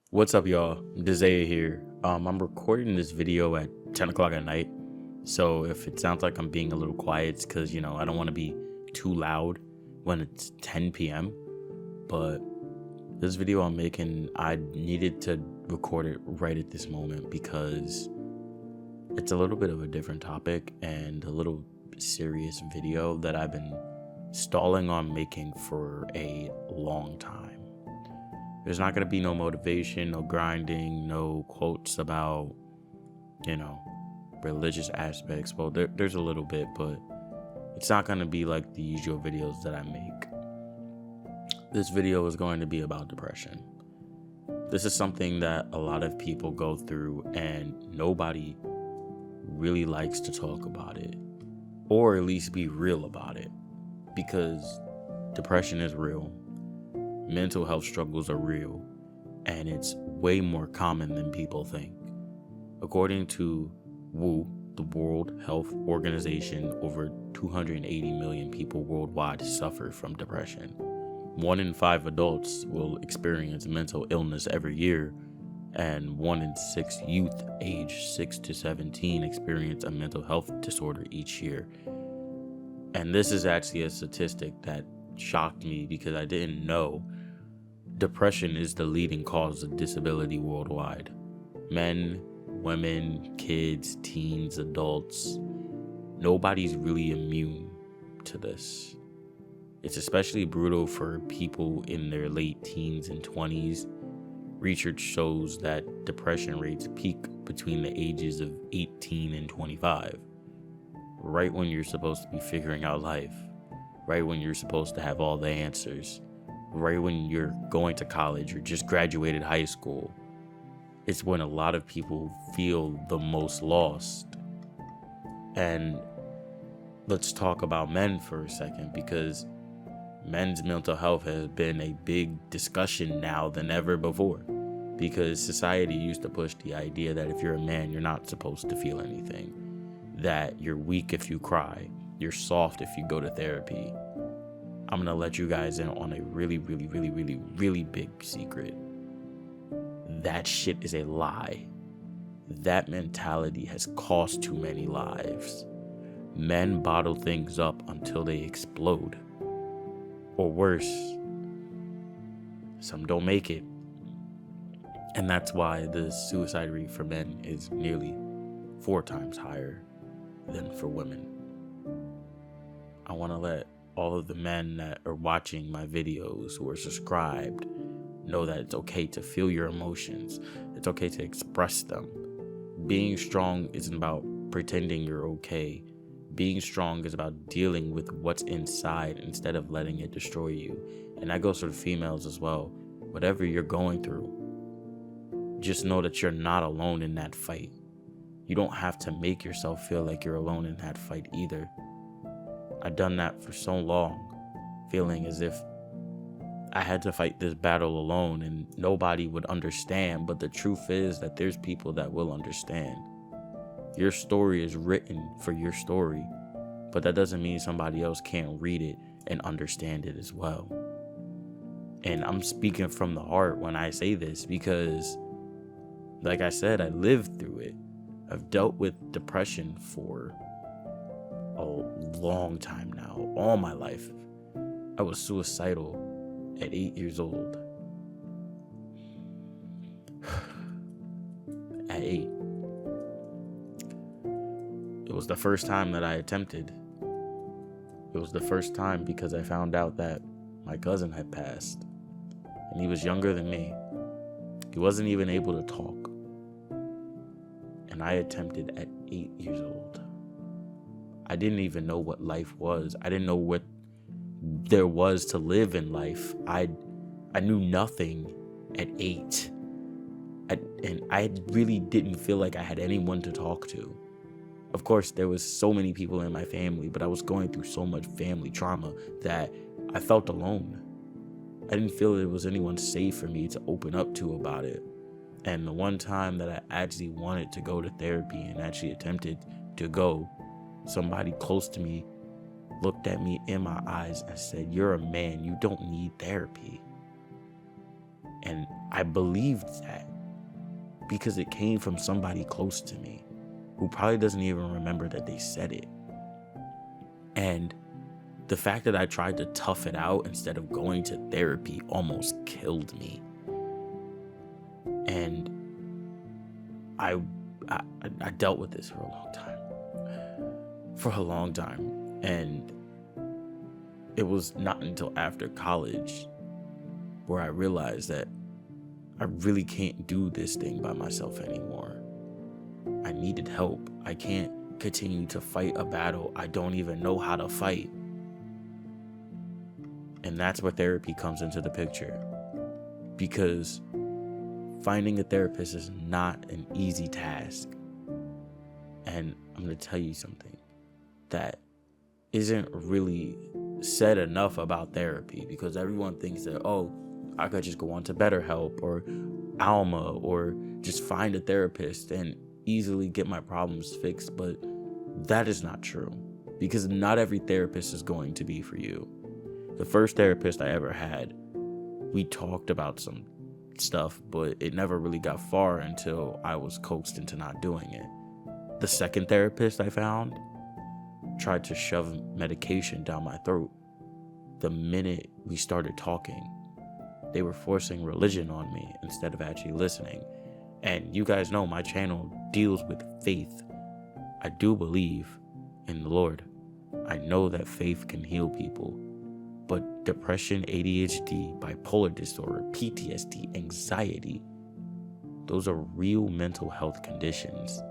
What's up, y'all? Desaiah here. I'm recording this video at 10 o'clock at night. So if it sounds like I'm being a little quiet, it's because, I don't want to be too loud when it's 10 p.m. But this video I'm making, I needed to record it right at this moment because it's a little bit of a different topic and a little serious video that I've been stalling on making for a long time. There's not going to be no motivation, no grinding, no quotes about, religious aspects. Well, there's a little bit, but it's not going to be like the usual videos that I make. This video is going to be about depression. This is something that a lot of people go through and nobody really likes to talk about it, or at least be real about it, because depression is real. Mental health struggles are real, and it's way more common than people think. According to WHO, the World Health Organization, over 280 million people worldwide suffer from depression. 1 in 5 adults will experience mental illness every year, and 1 in 6 youth aged 6 to 17 experience a mental health disorder each year. And this is actually a statistic that shocked me because I didn't know. Depression is the leading cause of disability worldwide. Men, women, kids, teens, adults, nobody's really immune to this. It's especially brutal for people in their late teens and 20s. Research shows that depression rates peak between the ages of 18 and 25, right when you're supposed to be figuring out life, right when you're supposed to have all the answers, right when you're going to college or just graduated high school. It's when a lot of people feel the most lost. And let's talk about men for a second, because men's mental health has been a big discussion now than ever before, because society used to push the idea that if you're a man, you're not supposed to feel anything, that you're weak if you cry, you're soft if you go to therapy. I'm gonna let you guys in on a really, really, really, really, really big secret. That shit is a lie. That mentality has cost too many lives. Men bottle things up until they explode. Or worse, some don't make it. And that's why the suicide rate for men is nearly 4 times higher than for women. I want to let all of the men that are watching my videos, who are subscribed, know that it's okay to feel your emotions. It's okay to express them. Being strong isn't about pretending you're okay. Being strong is about dealing with what's inside instead of letting it destroy you. And that goes for the females as well. Whatever you're going through, just know that you're not alone in that fight. You don't have to make yourself feel like you're alone in that fight either. I've done that for so long, feeling as if I had to fight this battle alone and nobody would understand. But the truth is that there's people that will understand. Your story is written for your story, but that doesn't mean somebody else can't read it and understand it as well. And I'm speaking from the heart when I say this because, like I said, I lived through it. I've dealt with depression for a long time now, all my life. I was suicidal at 8 years old. At 8. It was the first time that I attempted. It was the first time because I found out that my cousin had passed. And he was younger than me. He wasn't even able to talk. And I attempted at 8 years old. I didn't even know what life was. I didn't know what there was to live in life. I knew nothing at 8. And I really didn't feel like I had anyone to talk to. Of course, there was so many people in my family, but I was going through so much family trauma that I felt alone. I didn't feel there was anyone safe for me to open up to about it. And the one time that I actually wanted to go to therapy and actually attempted to go, somebody close to me looked at me in my eyes and said, "You're a man, you don't need therapy." And I believed that because it came from somebody close to me who probably doesn't even remember that they said it. And the fact that I tried to tough it out instead of going to therapy almost killed me. And I dealt with this for a long time. And it was not until after college where I realized that I really can't do this thing by myself anymore. I needed help. I can't continue to fight a battle I don't even know how to fight. And that's where therapy comes into the picture. Because finding a therapist is not an easy task. And I'm going to tell you something that isn't really said enough about therapy, because everyone thinks that, oh, I could just go on to BetterHelp or Alma or just find a therapist and easily get my problems fixed. But that is not true, because not every therapist is going to be for you. The first therapist I ever had, we talked about some stuff, but it never really got far until I was coaxed into not doing it. The second therapist I found tried to shove medication down my throat. The minute we started talking, they were forcing religion on me instead of actually listening. And you guys know my channel deals with faith. I do believe in the Lord. I know that faith can heal people. But depression, ADHD, bipolar disorder, PTSD, anxiety, those are real mental health conditions.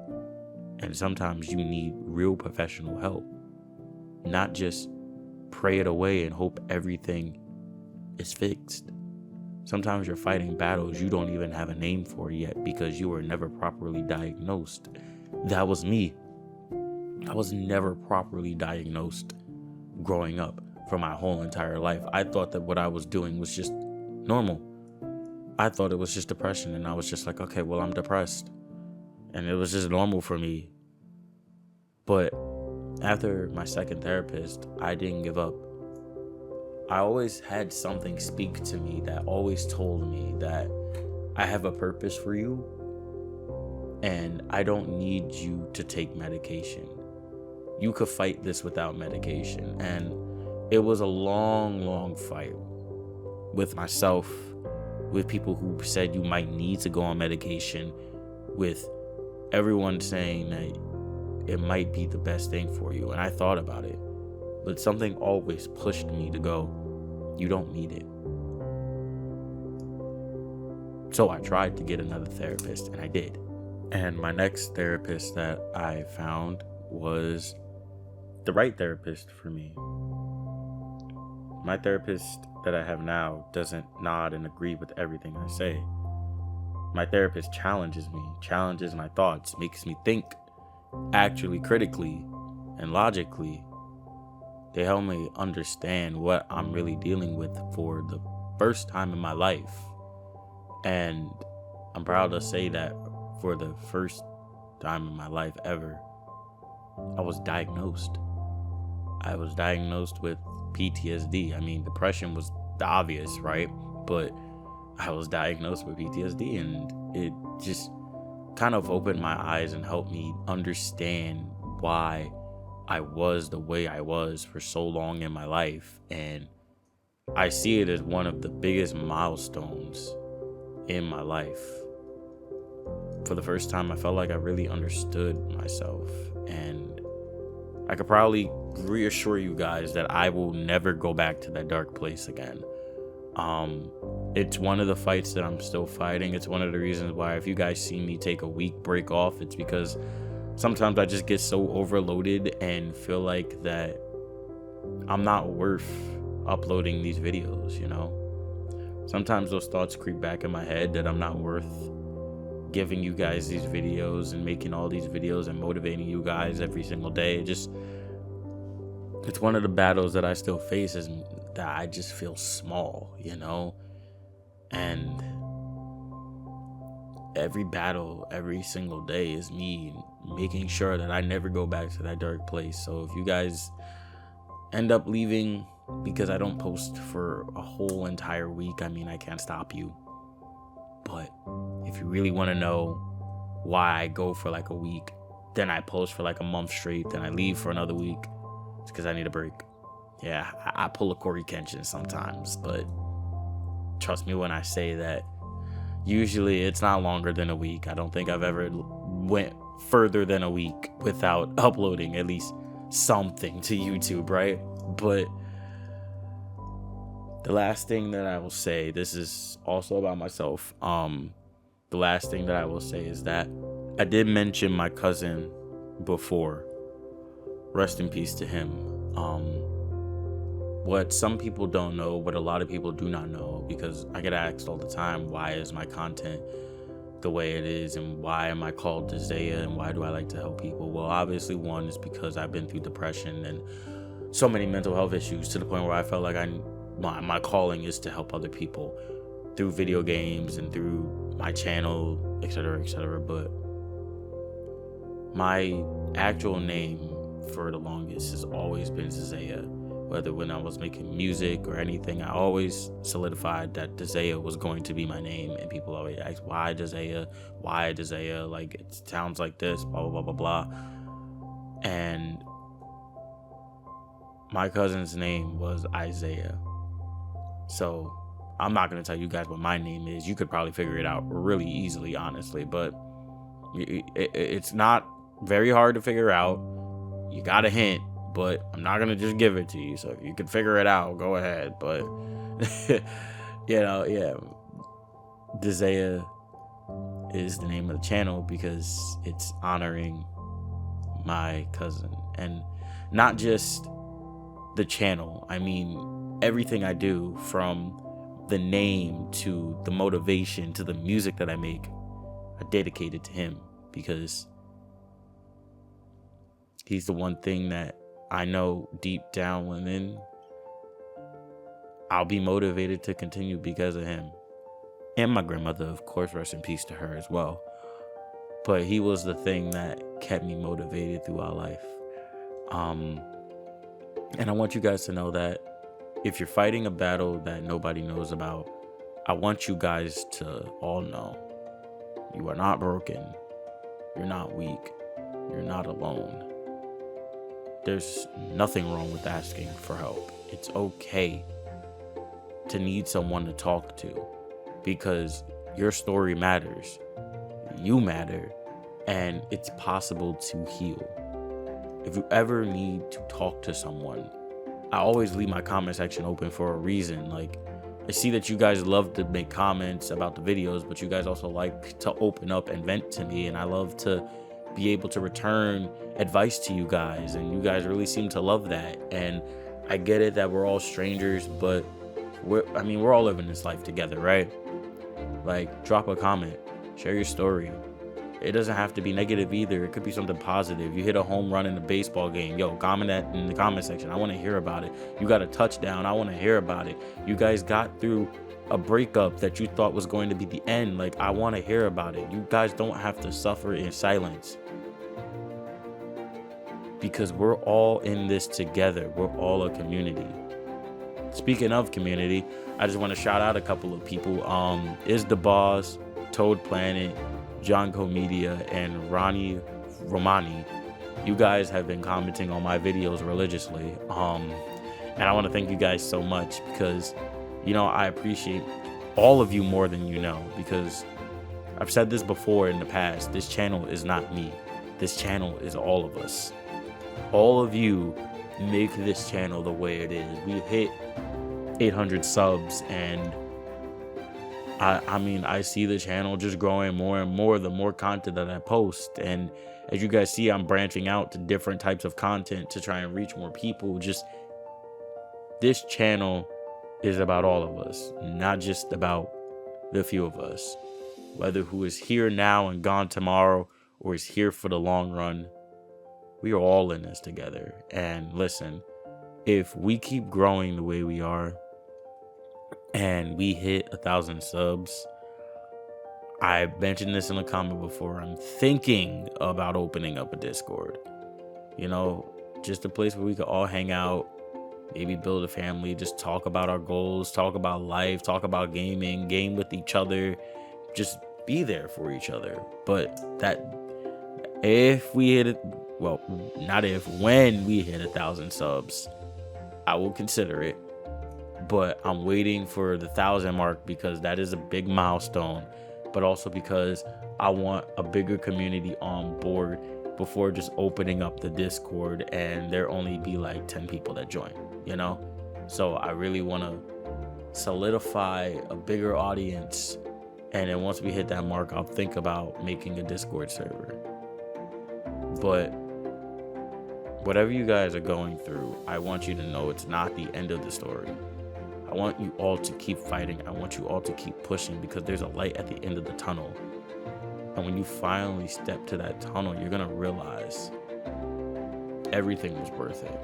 And sometimes you need real professional help. Not just pray it away and hope everything is fixed. Sometimes you're fighting battles you don't even have a name for yet because you were never properly diagnosed. That was me. I was never properly diagnosed growing up for my whole entire life. I thought that what I was doing was just normal. I thought it was just depression, and I was just like, okay, well, I'm depressed. And it was just normal for me. But after my second therapist, I didn't give up. I always had something speak to me that always told me that I have a purpose for you and I don't need you to take medication. You could fight this without medication. And it was a long fight with myself, with people who said you might need to go on medication, with everyone saying that it might be the best thing for you. And I thought about it, but something always pushed me to go, you don't need it. So I tried to get another therapist, and I did. And my next therapist that I found was the right therapist for me. My therapist that I have now doesn't nod and agree with everything I say. My therapist challenges me, challenges my thoughts, makes me think actually critically and logically. They help me understand what I'm really dealing with for the first time in my life. And I'm proud to say that for the first time in my life ever, I was diagnosed. I was diagnosed with PTSD. I mean, depression was obvious, right? But I was diagnosed with PTSD, and it just kind of opened my eyes and helped me understand why I was the way I was for so long in my life. And I see it as one of the biggest milestones in my life. For the first time, I felt like I really understood myself, and I could probably reassure you guys that I will never go back to that dark place again. It's one of the fights that I'm still fighting. It's one of the reasons why if you guys see me take a week break off, it's because sometimes I just get so overloaded and feel like that I'm not worth uploading these videos, you know? Sometimes those thoughts creep back in my head that I'm not worth giving you guys these videos and making all these videos and motivating you guys every single day. It's one of the battles that I still face, is that I just feel small, you know? And every battle, every single day is me making sure that I never go back to that dark place. So if you guys end up leaving because I don't post for a whole entire week, I mean, I can't stop you. But if you really want to know why I go for like a week, then I post for like a month straight, then I leave for another week, it's because I need a break. Yeah, I pull a Corey Kenshin sometimes, but trust me when I say that usually it's not longer than a week. I don't think I've ever went further than a week without uploading at least something to YouTube, right? But the last thing that I will say, this is also about myself. The last thing that I will say is that I did mention my cousin before. Rest in peace to him. What some people don't know, what a lot of people do not know, because I get asked all the time, why is my content the way it is, and why am I called Desaiah, and why do I like to help people? Well, obviously, one is because I've been through depression and so many mental health issues to the point where I felt like my calling is to help other people through video games and through my channel, etc., etc. But my actual name for the longest has always been Desaiah. Whether when I was making music or anything, I always solidified that Desaiah was going to be my name. And people always ask, why Desaiah? Why Desaiah? Like, it sounds like this, blah, blah, blah, blah, blah. And my cousin's name was Isaiah. So I'm not going to tell you guys what my name is. You could probably figure it out really easily, honestly. But it's not very hard to figure out. You got a hint. But I'm not going to just give it to you. So if you can figure it out, go ahead. But, yeah. Desaiah is the name of the channel because it's honoring my cousin. And not just the channel. I mean, everything I do, from the name to the motivation to the music that I make, I dedicate it to him. Because he's the one thing that I know deep down within I'll be motivated to continue because of him. And my grandmother, of course, rest in peace to her as well. But he was the thing that kept me motivated throughout life. And I want you guys to know that if you're fighting a battle that nobody knows about, I want you guys to all know you are not broken. You're not weak. You're not alone. There's nothing wrong with asking for help. It's okay to need someone to talk to, because your story matters. You matter, and it's possible to heal. If you ever need to talk to someone, I always leave my comment section open for a reason. Like, I see that you guys love to make comments about the videos, but you guys also like to open up and vent to me, and I love to be able to return advice to you guys, and you guys really seem to love that. And I get it that we're all strangers, but we're all living this life together, right? Like, drop a comment, share your story. It doesn't have to be negative either. It could be something positive. You hit a home run in a baseball game, comment that in the comment section. I want to hear about it. You got a touchdown, I want to hear about it. You guys got through a breakup that you thought was going to be the end. Like, I want to hear about it. You guys don't have to suffer in silence, because we're all in this together. We're all a community. Speaking of community, I just want to shout out a couple of people. Is the Boss, Toad Planet, John Comedia, and Ronnie Romani. You guys have been commenting on my videos religiously. And I want to thank you guys so much, because I appreciate all of you more than you know, because I've said this before in the past. This channel is not me. This channel is all of us. All of you make this channel the way it is. We hit 800 subs, and I see the channel just growing more and more the more content that I post. And as you guys see, I'm branching out to different types of content to try and reach more people. Just, this channel is about all of us, not just about the few of us. Whether who is here now and gone tomorrow, or is here for the long run, we are all in this together. And listen, if we keep growing the way we are, and we hit 1,000 subs, I mentioned this in a comment before, I'm thinking about opening up a Discord. Just a place where we could all hang out, maybe build a family, just talk about our goals, talk about life, talk about gaming, game with each other, just be there for each other. But that if we hit it, well, not if, when we hit 1,000 subs, I will consider it. But I'm waiting for the 1,000 mark because that is a big milestone, but also because I want a bigger community on board before just opening up the Discord and there only be like 10 people that join, you know? So I really want to solidify a bigger audience, and then once we hit that mark, I'll think about making a Discord server. But whatever you guys are going through, I want you to know it's not the end of the story. I want you all to keep fighting. I want you all to keep pushing, because there's a light at the end of the tunnel. And when you finally step to that tunnel, you're going to realize everything was worth it.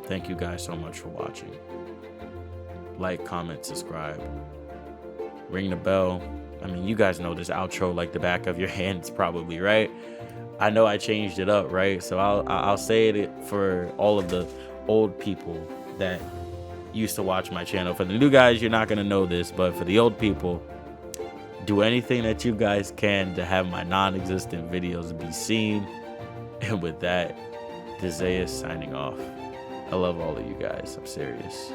Thank you guys so much for watching. Like, comment, subscribe. Ring the bell. I mean, you guys know this outro like the back of your hands probably, right? I know I changed it up, right? So I'll say it for all of the old people that used to watch my channel. For the new guys, you're not going to know this, but for the old people, do anything that you guys can to have my non-existent videos be seen. And with that, Desaiah signing off. I love all of you guys. I'm serious.